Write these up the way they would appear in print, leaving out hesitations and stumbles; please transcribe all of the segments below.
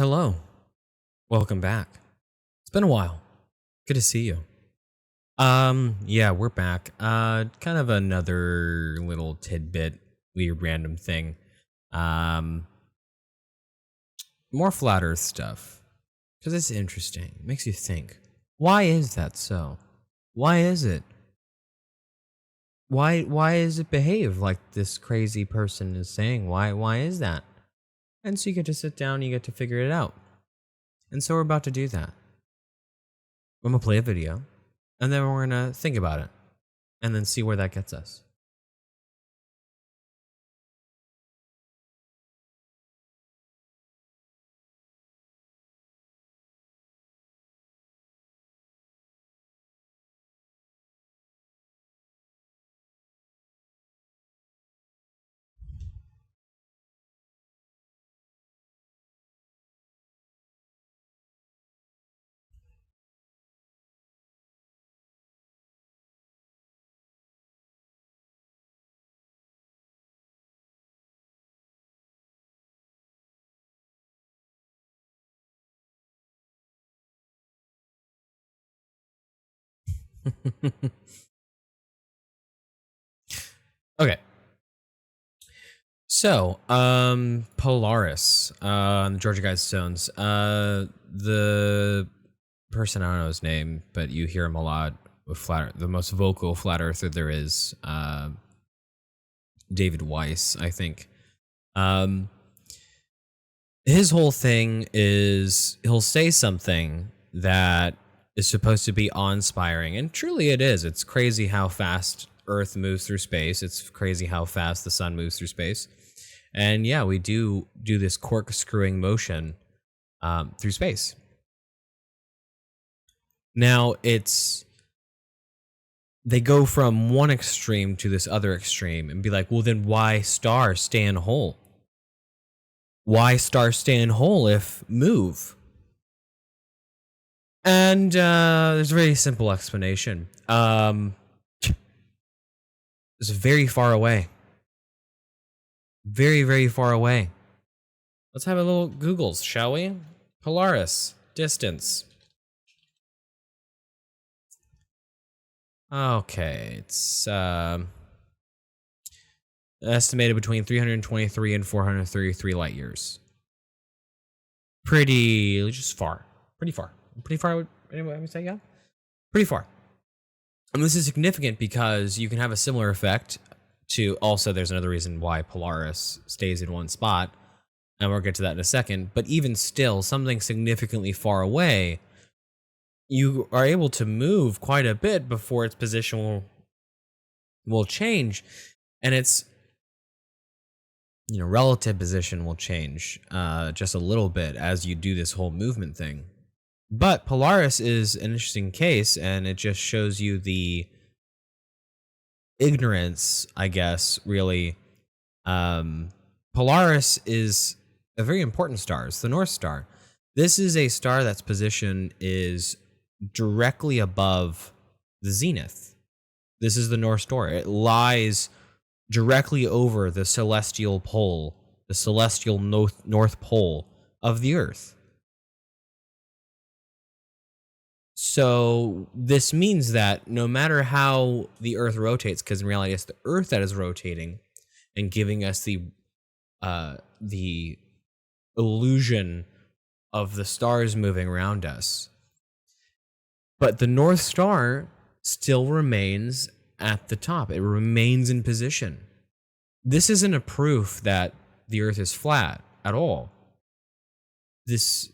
Hello. Welcome back. It's been a while. Good to see you. Yeah, we're back. Kind of another little tidbit, weird random thing. Um, More flat earth stuff. Because it's interesting. It makes you think. Why is that so? Why is it? Why is it behave like this crazy person is saying? Why is that? And so you get to sit down and you get to figure it out. And so we're about to do that. I'm gonna play a video, and then we're gonna think about it, and then see where that gets us. Okay. So, Polaris, the Georgia Guidestones, the person, I don't know his name, but you hear him a lot with the most vocal flat earther there is, David Weiss, I think. Um, his whole thing is he'll say something that is supposed to be awe-inspiring, and truly it is. It's crazy how fast Earth moves through space. It's crazy how fast the sun moves through space. And yeah, we do this corkscrewing motion through space. Now they go from one extreme to this other extreme and be like, well, then why stars stand whole? Why stars stand whole if move? And there's a very simple explanation. It's very far away. Very, very far away. Let's have a little Googles, shall we? Polaris, distance. Okay, it's estimated between 323 and 433 light years. Just far. Pretty far. Pretty far, would anyone say, yeah? Pretty far. And this is significant because you can have a similar effect to, also there's another reason why Polaris stays in one spot, and we'll get to that in a second, but even still, something significantly far away, you are able to move quite a bit before its position will change, and its relative position will change just a little bit as you do this whole movement thing. But Polaris is an interesting case, and it just shows you the ignorance, I guess, really. Polaris is a very important star. It's the North Star. This is a star that's position is directly above the zenith. This is the North Star. It lies directly over the celestial pole, the celestial north pole of the Earth. So this means that no matter how the Earth rotates, because in reality it's the Earth that is rotating and giving us the illusion of the stars moving around us, but the North Star still remains at the top. It remains in position. This isn't a proof that the Earth is flat at all. This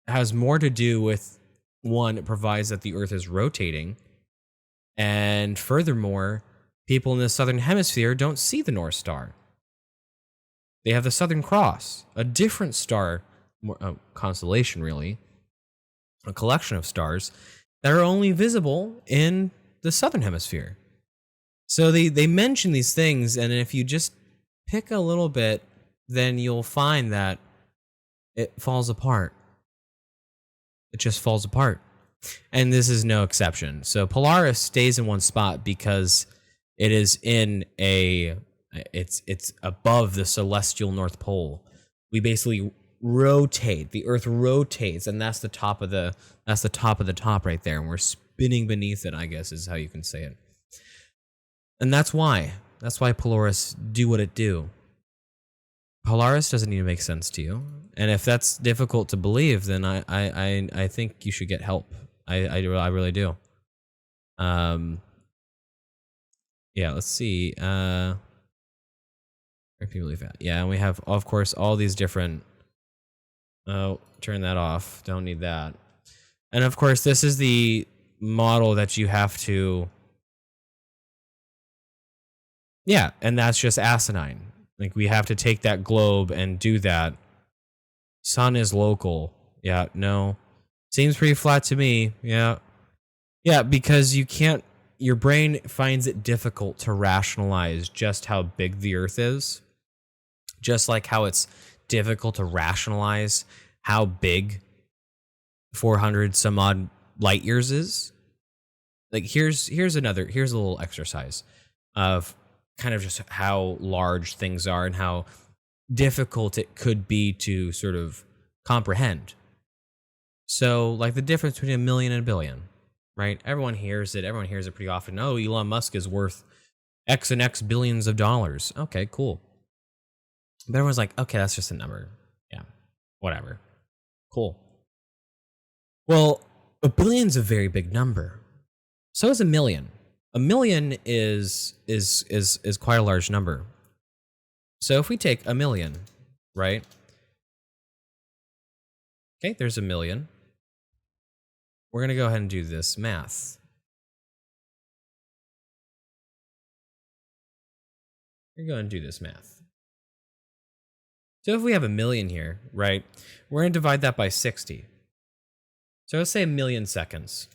has more to do with, one, it provides that the Earth is rotating, and furthermore, people in the southern hemisphere don't see the North Star. They have the Southern Cross, a different star, a constellation really, a collection of stars that are only visible in the southern hemisphere. So they mention these things, and if you just pick a little bit, then you'll find that it falls apart. It just falls apart. And this is no exception. So Polaris stays in one spot because it is it's above the celestial North Pole. We basically rotate. The Earth rotates, and that's the top of the top right there, and we're spinning beneath it, I guess is how you can say it. And that's why Polaris do what it do. Polaris doesn't need to make sense to you, and if that's difficult to believe, then I think you should get help. I really do. Yeah, let's see. Where can you believe that? Yeah, and we have, of course, all these different. Oh, turn that off. Don't need that. And of course, this is the model that you have to. Yeah, and that's just asinine. Like, we have to take that globe and do that. Sun is local. Yeah, no. Seems pretty flat to me. Yeah. Yeah, because you can't. Your brain finds it difficult to rationalize just how big the Earth is. Just like how it's difficult to rationalize how big 400 some odd light years is. Like, here's a little exercise of kind of just how large things are and how difficult it could be to sort of comprehend. So, like, the difference between a million and a billion, right? Everyone hears it pretty often. Oh, Elon Musk is worth X and X billions of dollars. Okay, cool. But everyone's like, okay, that's just a number. Yeah, whatever. Cool. Well, a billion's a very big number. So is a million. A million is quite a large number. So if we take a million, right? Okay, there's a million. We're going to go ahead and do this math. We're going to do this math. So if we have a million here, right, we're going to divide that by 60. So let's say a million seconds.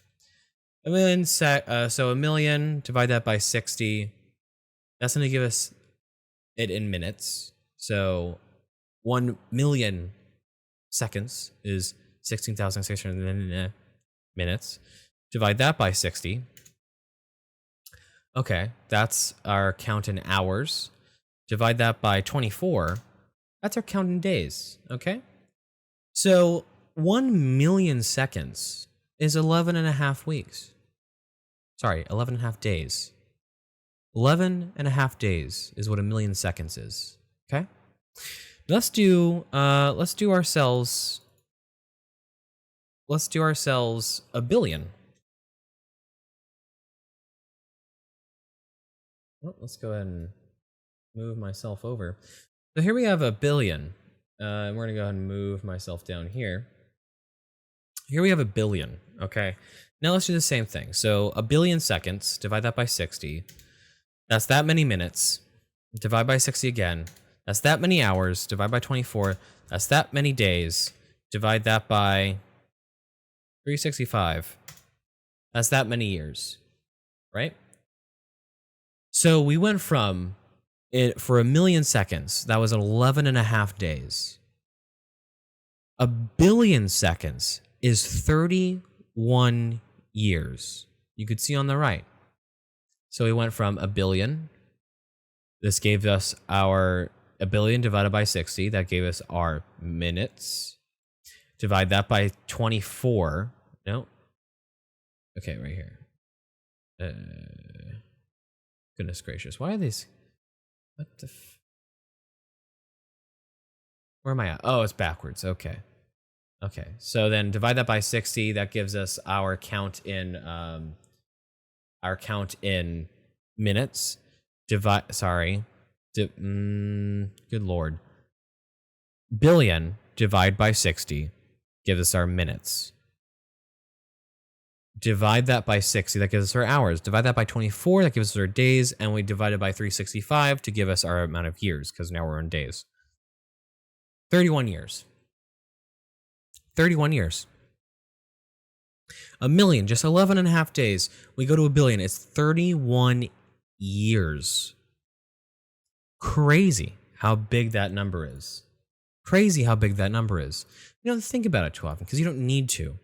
So a million, divide that by 60. That's going to give us it in minutes. So 1 million seconds is 16,600 minutes. Divide that by 60. Okay, that's our count in hours. Divide that by 24. That's our count in days, okay? So 1 million seconds is 11 and a half weeks. Sorry, 11 and a half days. 11 and a half days is what a million seconds is, okay? Let's do ourselves a billion. Well, let's go ahead and move myself over. So here we have a billion. And we're going to go ahead and move myself down here. Here we have a billion, okay? Now let's do the same thing. So a billion seconds, divide that by 60. That's that many minutes. Divide by 60 again. That's that many hours. Divide by 24. That's that many days. Divide that by 365. That's that many years, right? So we went from it for a million seconds. That was 11 and a half days. A billion seconds is 31 years. You could see on the right. So we went from a billion. This gave us a billion divided by 60. That gave us our minutes. Divide that by 24. No. Okay, right here. Goodness gracious. Why are these? What the where am I at? Oh, it's backwards. Okay. Okay. So then divide that by 60. That gives us our count in minutes. Good Lord. Billion divide by 60 gives us our minutes. Divide that by 60, that gives us our hours. Divide that by 24, that gives us our days. And we divide it by 365 to give us our amount of years, because now we're in days. 31 years. 31 years. A million, just 11 and a half days. We go to a billion. It's 31 years. Crazy how big that number is. Crazy how big that number is. You don't think about it too often because you don't need to.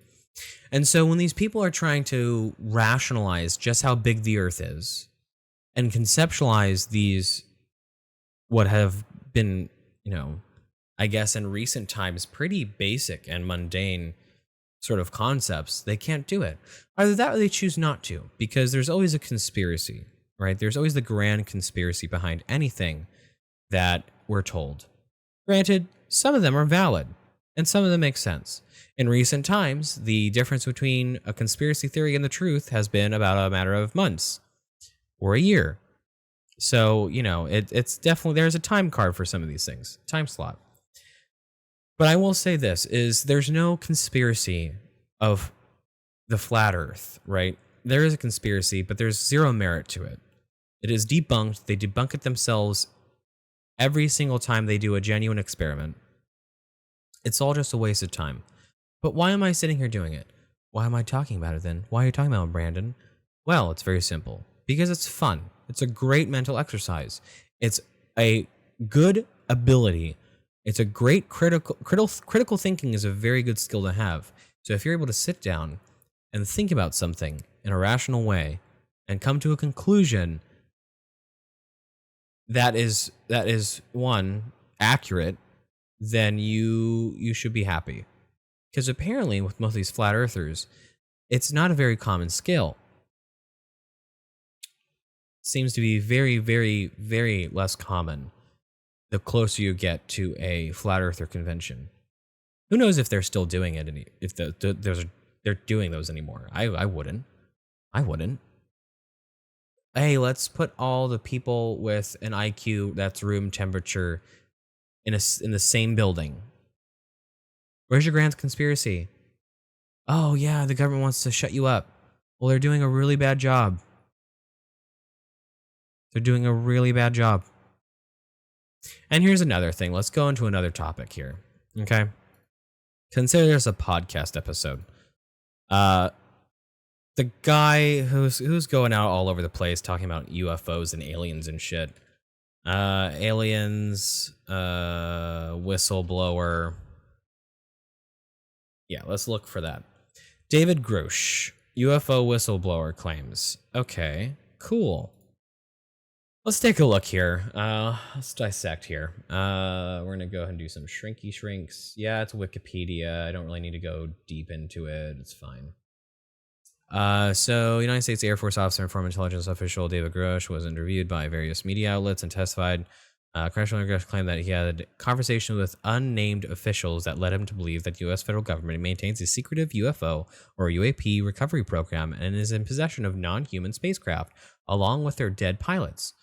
And so when these people are trying to rationalize just how big the Earth is and conceptualize these, what have been, I guess in recent times, pretty basic and mundane sort of concepts, they can't do it. Either that or they choose not to, because there's always a conspiracy, right? There's always the grand conspiracy behind anything that we're told. Granted, some of them are valid, and some of them make sense. In recent times, the difference between a conspiracy theory and the truth has been about a matter of months or a year. So, it's definitely, there's a time card for some of these things, time slot. But I will say this, is there's no conspiracy of the flat earth, right? There is a conspiracy, but there's zero merit to it. It is debunked. They debunk it themselves every single time they do a genuine experiment. It's all just a waste of time. But why am I sitting here doing it? Why am I talking about it then? Why are you talking about it, Brandon? Well, it's very simple. Because it's fun. It's a great mental exercise. It's a good ability. It's a great critical thinking is a very good skill to have. So if you're able to sit down and think about something in a rational way and come to a conclusion that is one, accurate, then you should be happy. Because apparently with most of these flat earthers, it's not a very common skill. It seems to be very, very, very less common the closer you get to a flat earther convention. Who knows if they're still doing it, if they're doing those anymore. I wouldn't. Hey, let's put all the people with an IQ that's room temperature in the same building. Where's your grand conspiracy? Oh yeah, the government wants to shut you up. Well, they're doing a really bad job. And here's another thing. Let's go into another topic here. Okay. Consider this a podcast episode. The guy who's going out all over the place talking about UFOs and aliens and shit. Aliens, whistleblower. Yeah, let's look for that. David Grosh, UFO whistleblower claims. Okay, cool. Let's take a look here. Let's dissect here. We're going to go ahead and do some shrinky shrinks. Yeah, it's Wikipedia. I don't really need to go deep into it. It's fine. So United States Air Force officer and former intelligence official David Grosh was interviewed by various media outlets and testified. Congressional Grosh claimed that he had conversations with unnamed officials that led him to believe that the U.S. federal government maintains a secretive UFO or UAP recovery program and is in possession of non-human spacecraft, along with their dead pilots.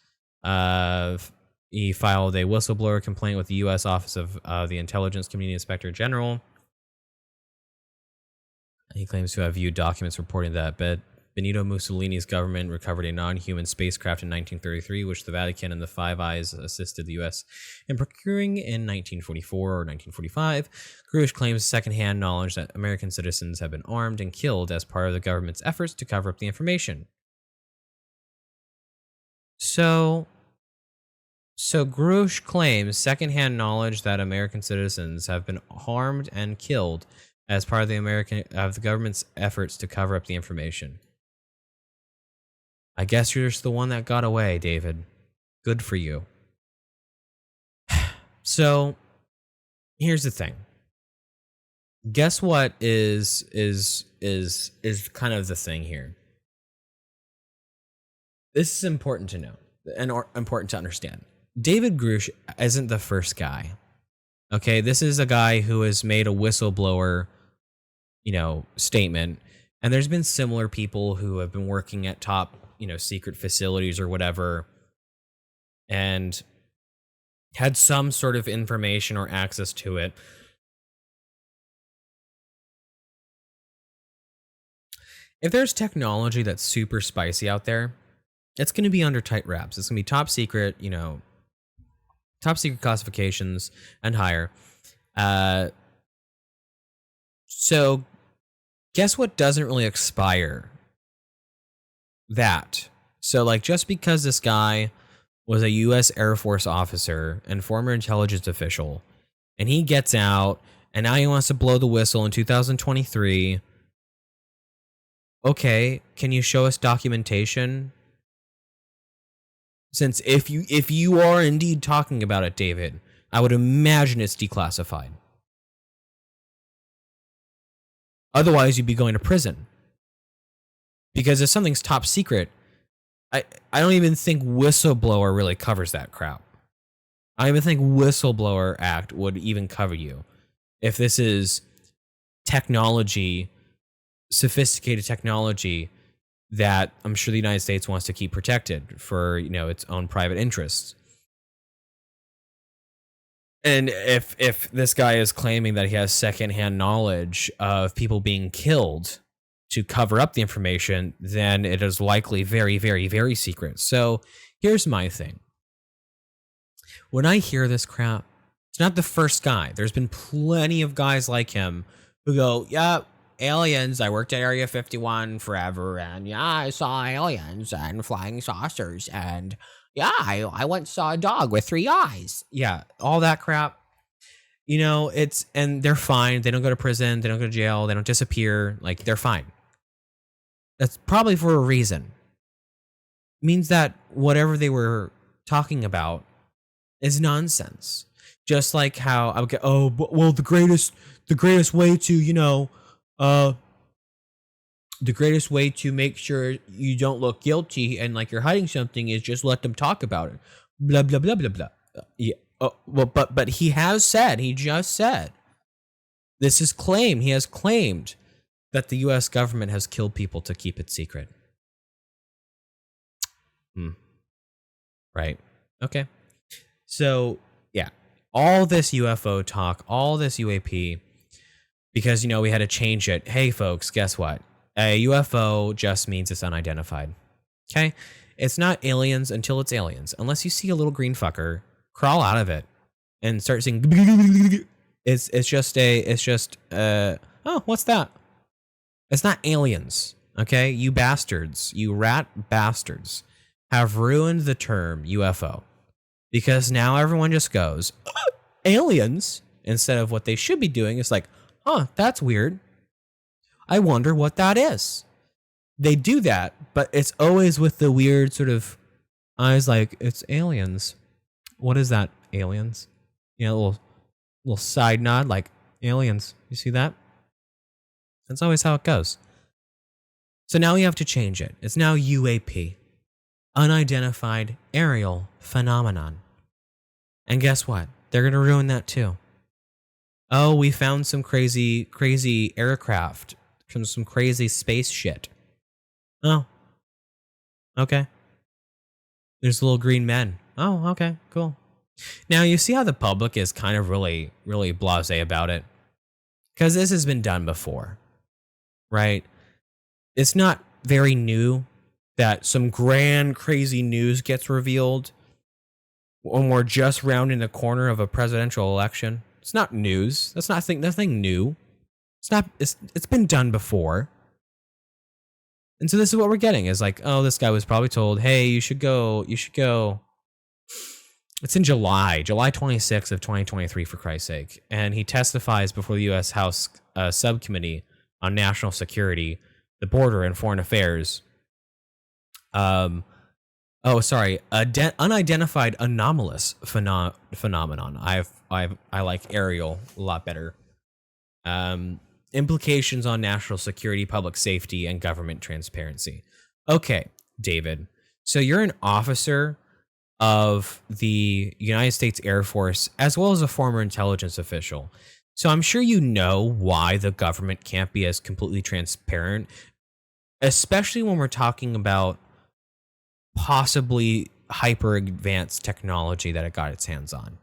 He filed a whistleblower complaint with the U.S. Office of the Intelligence Community Inspector General. He claims to have viewed documents reporting that Benito Mussolini's government recovered a non-human spacecraft in 1933, which the Vatican and the Five Eyes assisted the U.S. in procuring in 1944 or 1945. Grosh claims secondhand knowledge that American citizens have been armed and killed as part of the government's efforts to cover up the information. So Grosh claims secondhand knowledge that American citizens have been harmed and killed as part of the government's efforts to cover up the information. I guess you're just the one that got away, David. Good for you. So, here's the thing. Guess what is kind of the thing here? This is important to know and important to understand. David Grosh isn't the first guy. Okay, this is a guy who has made a whistleblower, statement. And there's been similar people who have been working at top, secret facilities or whatever, and had some sort of information or access to it. If there's technology that's super spicy out there, it's going to be under tight wraps. It's going to be top secret, top secret classifications and higher. So guess what doesn't really expire? That. So just because this guy was a U.S. Air Force officer and former intelligence official, and he gets out, and now he wants to blow the whistle in 2023. Okay, can you show us documentation? Since if you are indeed talking about it, David, I would imagine it's declassified. Otherwise, you'd be going to prison. Because if something's top secret, I don't even think whistleblower really covers that crap. I don't even think Whistleblower Act would even cover you. If this is technology, sophisticated technology that I'm sure the United States wants to keep protected for, its own private interests. And if this guy is claiming that he has secondhand knowledge of people being killed to cover up the information, then it is likely very, very, very secret. So here's my thing. When I hear this crap, it's not the first guy. There's been plenty of guys like him who go, yeah, aliens. I worked at Area 51 forever, and yeah, I saw aliens and flying saucers, and yeah, I once saw a dog with 3 eyes. Yeah, all that crap. And they're fine. They don't go to prison. They don't go to jail. They don't disappear. Like, they're fine. That's probably for a reason. It means that whatever they were talking about is nonsense. Just like how I would get, the greatest way to, the greatest way to make sure you don't look guilty and like you're hiding something is just let them talk about it. Blah, blah, blah, blah, blah. Yeah. But he just said, this is claim. He has claimed that the U.S. government has killed people to keep it secret. Right. Okay. So, yeah, all this UFO talk, all this UAP, because, we had to change it. Hey, folks, guess what? A UFO just means it's unidentified. Okay? It's not aliens until it's aliens. Unless you see a little green fucker crawl out of it and start saying, it's just, what's that? It's not aliens. Okay? You bastards, you rat bastards have ruined the term UFO. Because now everyone just goes, aliens, instead of what they should be doing is like, that's weird. I wonder what that is. They do that, but it's always with the weird sort of eyes like, it's aliens. What is that, aliens? A little side nod like, aliens. You see that? That's always how it goes. So now we have to change it. It's now UAP. Unidentified aerial phenomenon. And guess what? They're going to ruin that too. Oh, we found some crazy aircraft. Some crazy space shit. Oh. Okay. There's little green men. Oh, okay, cool. Now, you see how the public is kind of really, really blasé about it? Because this has been done before. Right? It's not very new that some grand, crazy news gets revealed when we're just rounding the corner of a presidential election. It's not news. That's nothing new. It's been done before. And so this is what we're getting is like, oh, this guy was probably told, hey, you should go. It's in July 26th of 2023, for Christ's sake. And he testifies before the U.S. House Subcommittee on National Security, the Border, and Foreign Affairs. Unidentified anomalous phenomenon. I like aerial a lot better. Implications on national security, public safety, and government transparency. Okay, David. So you're an officer of the United States Air Force, as well as a former intelligence official. So I'm sure you know why the government can't be as completely transparent, especially when we're talking about possibly hyper advanced technology that it got its hands on.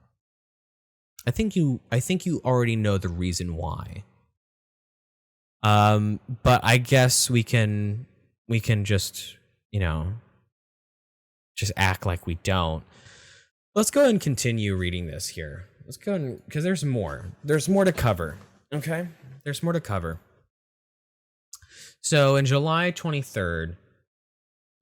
I think you already know the reason why. But I guess we can just, just act like we don't. Let's go and continue reading this here. Let's go because there's more. There's more to cover. Okay? There's more to cover. So in July 23rd,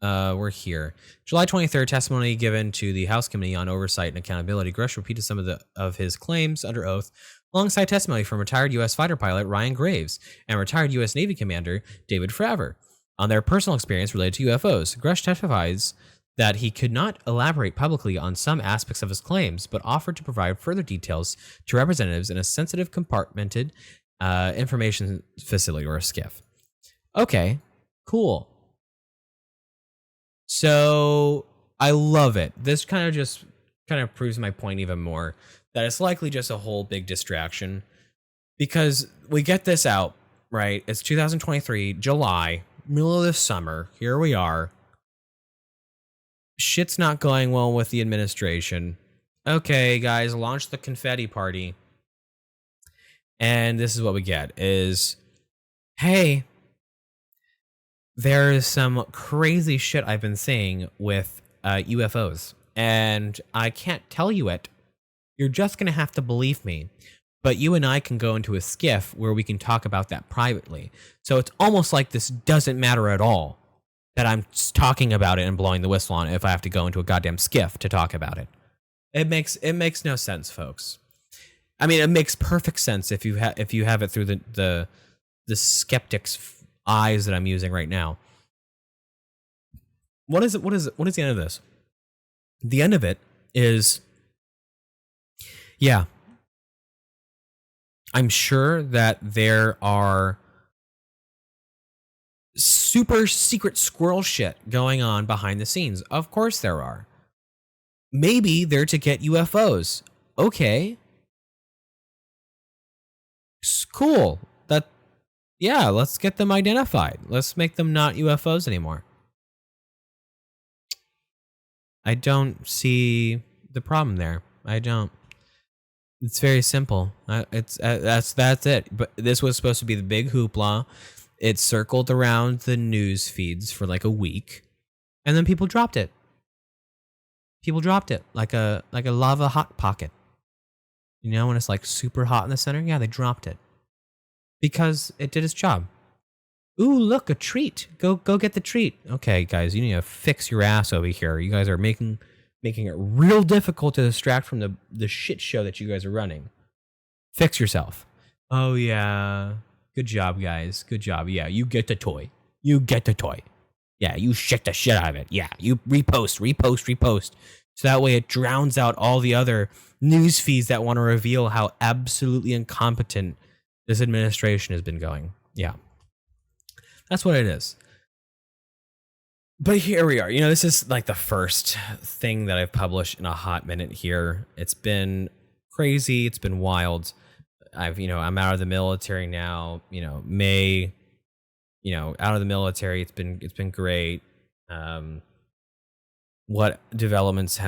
we're here. July 23rd, testimony given to the House Committee on Oversight and Accountability. Grush repeated some of his claims under oath, alongside testimony from retired U.S. fighter pilot Ryan Graves and retired U.S. Navy Commander David Fravor on their personal experience related to UFOs. Grush testifies that he could not elaborate publicly on some aspects of his claims, but offered to provide further details to representatives in a sensitive compartmented information facility, or a SCIF. Okay, cool. So I love it. This kind of proves my point even more, that it's likely just a whole big distraction, because we get this out, right? It's 2023, July, middle of the summer. Here we are. Shit's not going well with the administration. Okay, guys, launch the confetti party. And this is what we get is, hey, there's some crazy shit I've been seeing with UFOs. And I can't tell you it. You're just going to have to believe me. But you and I can go into a SCIF where we can talk about that privately. So it's almost like this doesn't matter at all that I'm talking about it and blowing the whistle on it if I have to go into a goddamn SCIF to talk about it. It makes no sense, folks. I mean, it makes perfect sense if you have it through the skeptic's eyes that I'm using right now. What is the end of this? The end of it is, yeah, I'm sure that there are super secret squirrel shit going on behind the scenes. Of course there are. Maybe they're to get UFOs. Okay. Cool. Yeah, let's get them identified. Let's make them not UFOs anymore. I don't see the problem there. I don't. It's very simple. That's it. But this was supposed to be the big hoopla. It circled around the news feeds for like a week, and then people dropped it. People dropped it like a lava hot pocket. You know, when it's like super hot in the center? Yeah, they dropped it. Because it did its job. Ooh, look, a treat. Go get the treat. Okay, guys, you need to fix your ass over here. You guys are making it real difficult to distract from the shit show that you guys are running. Fix yourself. Oh, yeah. Good job, guys. Good job. Yeah, you get the toy. You get the toy. Yeah, you shit the shit out of it. Yeah, you repost. So that way it drowns out all the other news feeds that want to reveal how absolutely incompetent this administration has been going. Yeah. That's what it is. But here we are. You know, this is like the first thing that I've published in a hot minute here. It's been crazy. It's been wild. I'm out of the military now. May, out of the military. It's been great. What developments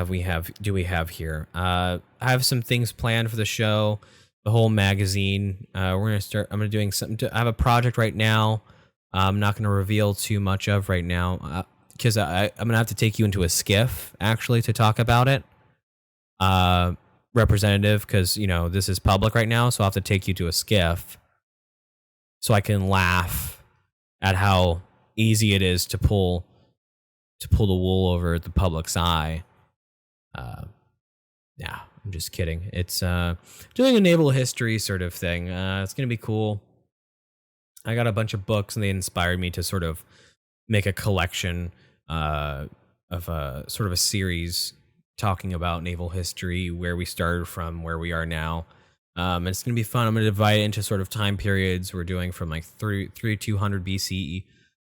do we have here? I have some things planned for the show, the whole magazine. I'm doing something. I have a project right now. I'm not going to reveal too much of right now because I'm going to have to take you into a SCIF actually to talk about it. Representative, because this is public right now, so I'll have to take you to a SCIF so I can laugh at how easy it is to pull the wool over the public's eye. Yeah, I'm just kidding. It's doing a naval history sort of thing. It's gonna be cool. I got a bunch of books and they inspired me to sort of make a collection of a sort of a series talking about naval history, where we started from, where we are now. And it's going to be fun. I'm going to divide it into sort of time periods. We're doing from like 200 BC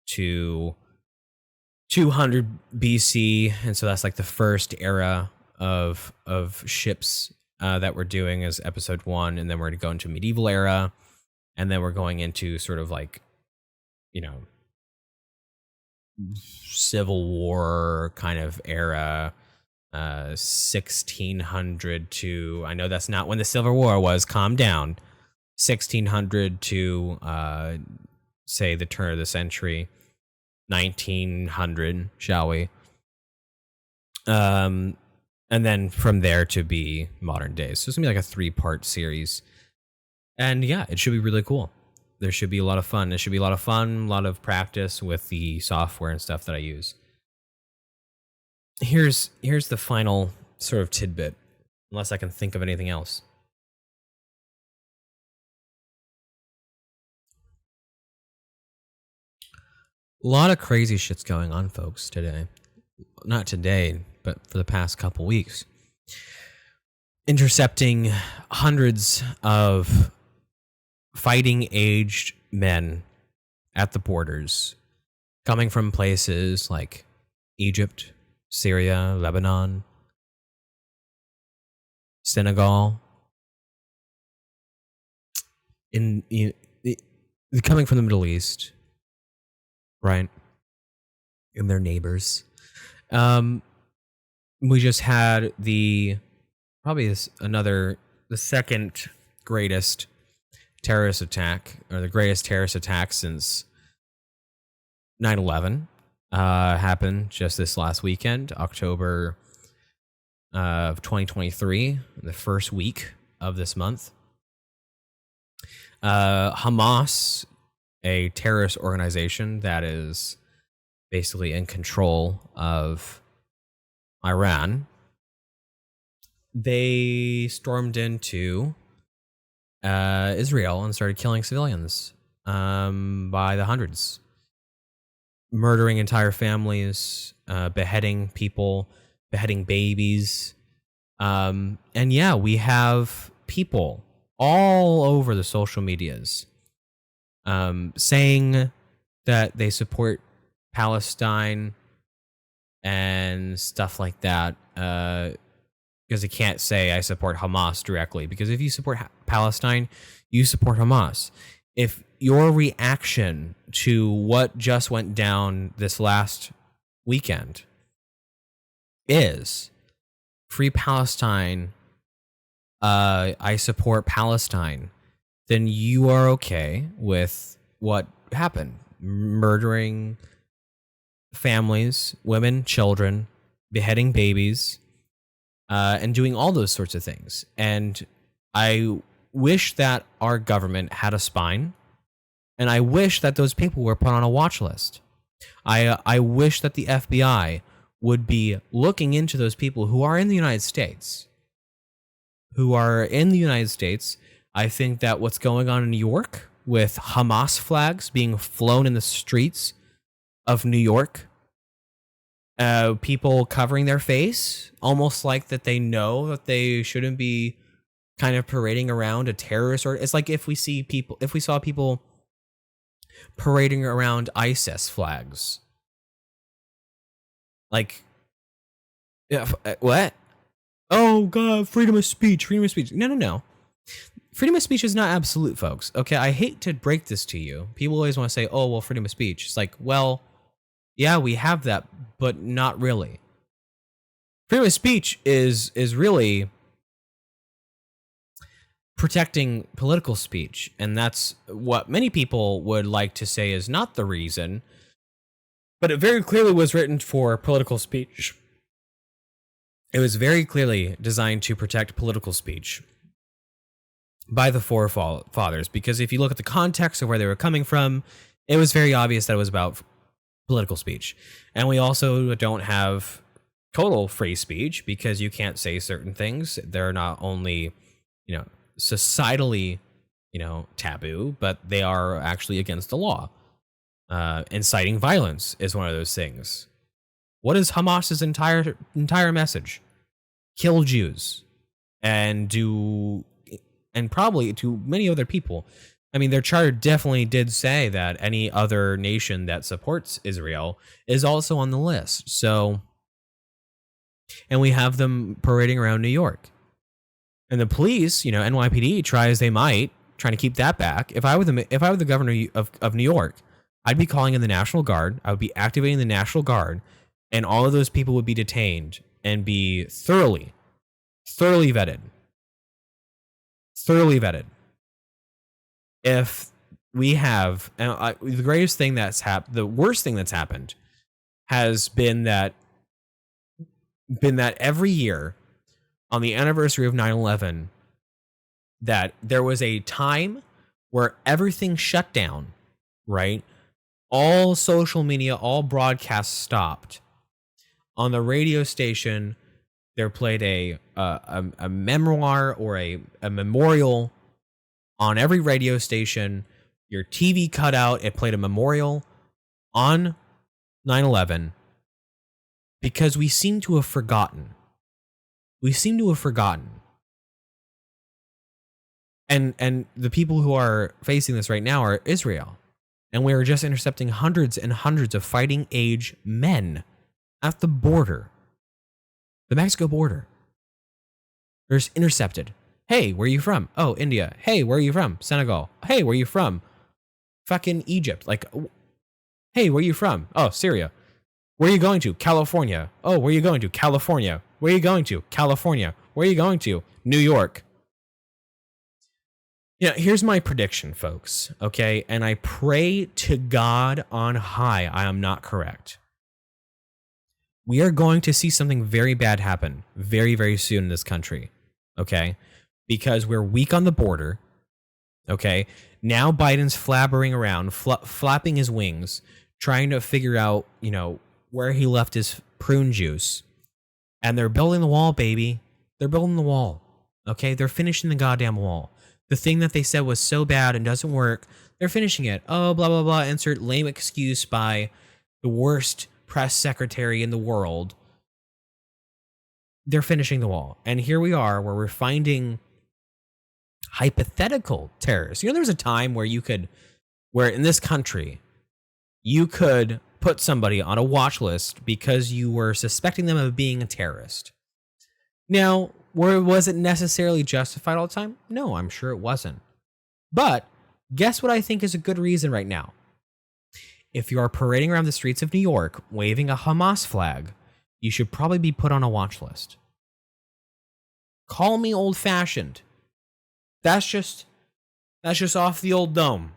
to 200 BC. And so that's like the first era of ships that we're doing as episode 1. And then we're going to go into medieval era. And then we're going into sort of like, Civil War kind of era. 1600 to, I know that's not when the Civil War was, calm down, 1600 to say the turn of the century, 1900, shall we, and then from there to be modern days. So it's gonna be like a 3-part series, and yeah, it should be really cool. There should be a lot of fun. It should be a lot of fun, a lot of practice with the software and stuff that I use. Here's the final sort of tidbit, unless I can think of anything else. A lot of crazy shit's going on, folks, today. not today, but for the past couple weeks, intercepting hundreds of fighting aged men at the borders, coming from places like Egypt, Syria, Lebanon, Senegal, coming from the Middle East, right? And their neighbors. We just had the second greatest terrorist attack, or the greatest terrorist attack since 9/11, happened just this last weekend, October of 2023, the first week of this month. Hamas, a terrorist organization that is basically in control of Iran, they stormed into Israel and started killing civilians by the hundreds, murdering entire families, beheading people, beheading babies. And yeah, we have people all over the social medias saying that they support Palestine and stuff like that, because they can't say I support Hamas directly, because if you support Palestine, you support Hamas. If your reaction to what just went down this last weekend is free Palestine, I support Palestine, then you are okay with what happened, murdering families, women, children, beheading babies, and doing all those sorts of things. And I wish that our government had a spine, and I wish that those people were put on a watch list. I wish that the FBI would be looking into those people who are in the United States. I think that what's going on in New York with Hamas flags being flown in the streets of New York, people covering their face, almost like that they know that they shouldn't be kind of parading around a terrorist, or it's like if we saw people parading around ISIS flags. Like, what? Oh God, freedom of speech. No. Freedom of speech is not absolute, folks. Okay, I hate to break this to you. People always want to say, oh, well, freedom of speech. It's like, well, yeah, we have that, but not really. Freedom of speech is really protecting political speech, and that's what many people would like to say is not the reason, but it very clearly was written for political speech. It was very clearly designed to protect political speech by the forefathers, because if you look at the context of where they were coming from, it was very obvious that it was about political speech. And we also don't have total free speech, because you can't say certain things. They're not only, societally, taboo, but they are actually against the law. Inciting violence is one of those things. What is Hamas's entire message? Kill Jews, and probably to many other people. I mean, their charter definitely did say that any other nation that supports Israel is also on the list. So, and we have them parading around New York. And the police, NYPD, try as they might, trying to keep that back. If I were the governor of New York, I'd be calling in the National Guard. I would be activating the National Guard, and all of those people would be detained and be thoroughly vetted. If we have, the worst thing that's happened has been that every year on the anniversary of 9/11, that there was a time where everything shut down, right? All social media, all broadcasts stopped. On the radio station, there played a memoir or a memorial on every radio station. Your TV cut out. It played a memorial on 9/11. because we seem to have forgotten. We seem to have forgotten. And the people who are facing this right now are Israel. And we are just intercepting hundreds and hundreds of fighting age men at the border, the Mexico border. They're just intercepted. Hey, where are you from? Oh, India. Hey, where are you from? Senegal. Hey, where are you from? Fucking Egypt. Like, hey, where are you from? Oh, Syria. Where are you going to? California. Oh, where are you going to? California. Where are you going to? California. Where are you going to? New York. Yeah, here's my prediction, folks, okay? And I pray to God on high I am not correct. We are going to see something very bad happen very, very soon in this country, okay? Because we're weak on the border, okay? Now Biden's flabbering around, flapping his wings, trying to figure out, where he left his prune juice. And they're building the wall, baby. They're building the wall, okay? They're finishing the goddamn wall. The thing that they said was so bad and doesn't work, they're finishing it. Oh, blah, blah, blah. Insert lame excuse by the worst press secretary in the world. They're finishing the wall. And here we are where we're finding hypothetical terrorists. There was a time where where in this country, you could put somebody on a watch list because you were suspecting them of being a terrorist. Now, was it necessarily justified all the time? No, I'm sure it wasn't. But guess what I think is a good reason right now? If you are parading around the streets of New York waving a Hamas flag, you should probably be put on a watch list. Call me old-fashioned. That's just off the old dome.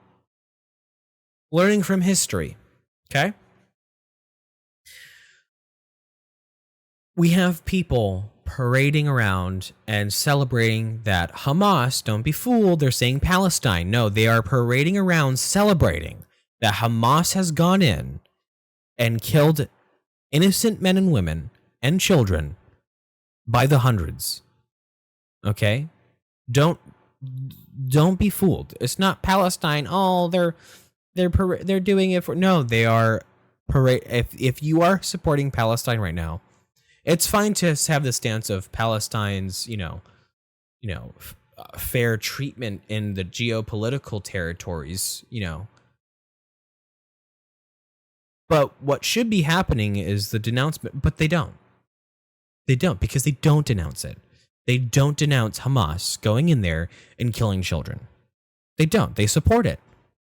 Learning from history, okay? We have people parading around and celebrating that Hamas, don't be fooled, they're saying Palestine. No, they are parading around celebrating that Hamas has gone in and killed innocent men and women and children by the hundreds. Okay? Don't be fooled. It's not Palestine. Oh, they're doing it for... No, they are if you are supporting Palestine right now, it's fine to have the stance of Palestine's, fair treatment in the geopolitical territories, But what should be happening is the denouncement, but they don't. They don't, because they don't denounce it. They don't denounce Hamas going in there and killing children. They don't. They support it.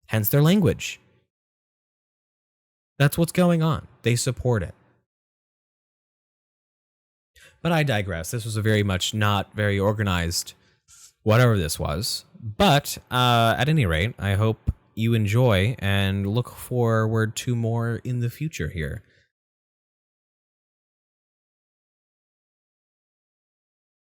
Hence their language. That's what's going on. They support it. But I digress. This was a very much not very organized whatever this was. But at any rate, I hope you enjoy and look forward to more in the future here.